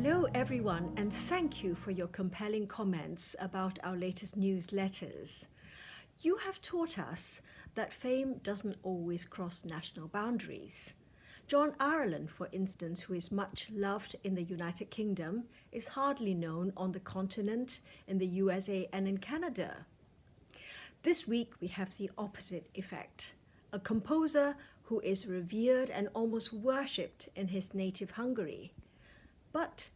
Hello everyone, and thank you for your compelling comments about our latest newsletters. You have taught us that fame doesn't always cross national boundaries. John Ireland, for instance, who is much loved in the United Kingdom, is hardly known on the continent, in the USA and in Canada. This week we have the opposite effect. A composer who is revered and almost worshipped in his native Hungary, but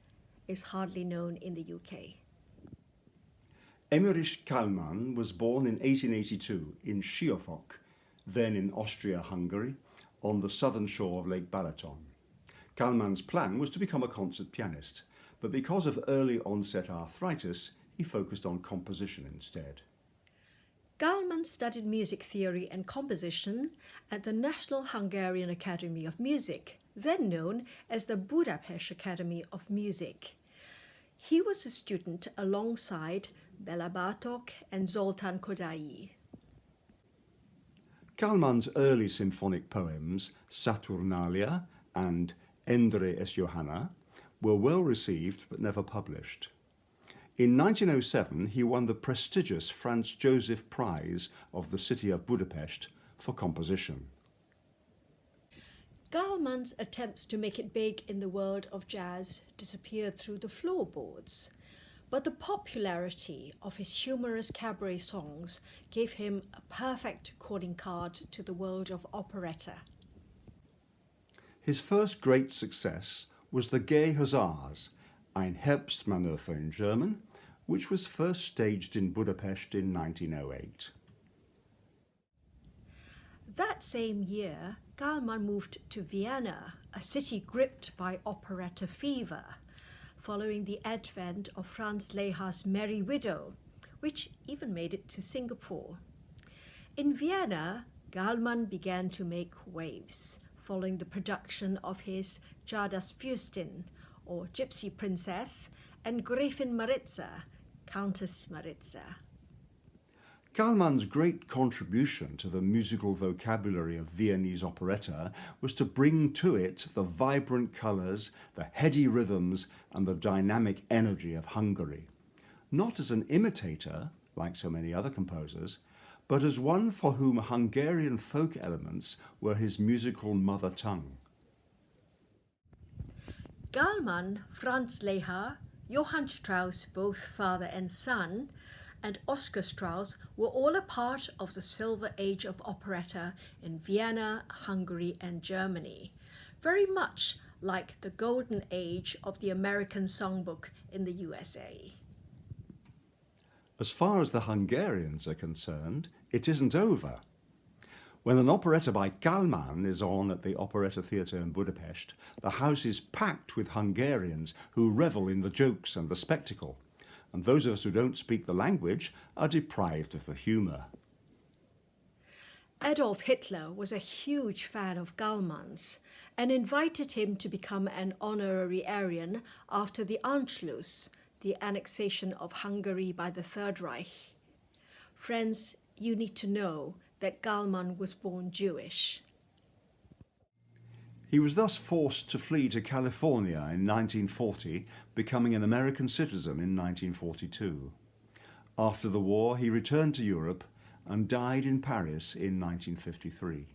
is hardly known in the UK. Emmerich Ka was born in 1882 in Siófok, then in Austria-Hungary, on the southern shore of Lake Balaton. Kalman's plan was to become a concert pianist, but because of early onset arthritis, he focused on composition instead. Kalman studied music theory and composition at the National Hungarian Academy of Music, then known as the Budapest Academy of Music. He was a student alongside Béla Bartók and Zoltán Kodály. Kalman's early symphonic poems, Saturnalia and Endre és Johanna, were well received but never published. In 1907, he won the prestigious Franz Joseph Prize of the city of Budapest for composition. Kalman's attempts to make it big in the world of jazz disappeared through the floorboards, but the popularity of his humorous cabaret songs gave him a perfect calling card to the world of operetta. His first great success was the Gay Hussars, Ein Herbstmanöver in German, which was first staged in Budapest in 1908. That same year, Kalman moved to Vienna, a city gripped by operetta fever, following the advent of Franz Lehar's Merry Widow, which even made it to Singapore. In Vienna, Kalman began to make waves, following the production of his Ja das Fürstin, or Gypsy Princess, and Gräfin Maritza, Countess Maritza. Kalman's great contribution to the musical vocabulary of Viennese operetta was to bring to it the vibrant colours, the heady rhythms and the dynamic energy of Hungary, not as an imitator, like so many other composers, but as one for whom Hungarian folk elements were his musical mother tongue. Kalman, Franz Lehar, Johann Strauss, both father and son, and Oscar Strauss were all a part of the silver age of operetta in Vienna, Hungary and Germany, very much like the golden age of the American songbook in the USA. As far as the Hungarians are concerned, it isn't over. When an operetta by Kalman is on at the Operetta Theatre in Budapest, the house is packed with Hungarians who revel in the jokes and the spectacle, and those of us who don't speak the language are deprived of the humour. Adolf Hitler was a huge fan of Kalman's and invited him to become an honorary Aryan after the Anschluss, the annexation of Hungary by the Third Reich. Friends, you need to know that Kalman was born Jewish. He was thus forced to flee to California in 1940, becoming an American citizen in 1942. After the war, he returned to Europe and died in Paris in 1953.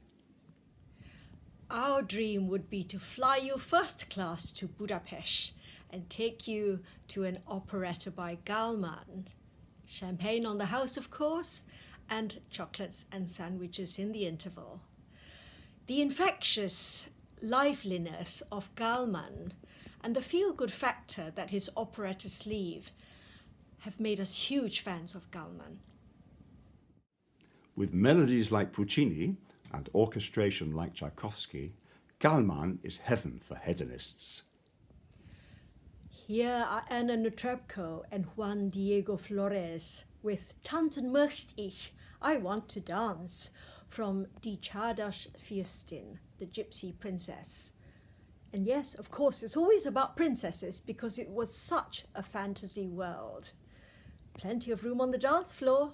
Our dream would be to fly you first class to Budapest and take you to an operetta by Kalman. Champagne on the house, of course, and chocolates and sandwiches in the interval. The infectious liveliness of Kalman and the feel-good factor that his operettas leave have made us huge fans of Kalman. With melodies like Puccini and orchestration like Tchaikovsky, Kalman is heaven for hedonists. Here are Anna Netrebko and Juan Diego Flores with Tanzen möcht ich, I want to dance, from Die Ja das Fürstin, the Gypsy Princess. And yes, of course, it's always about princesses because it was such a fantasy world. Plenty of room on the dance floor.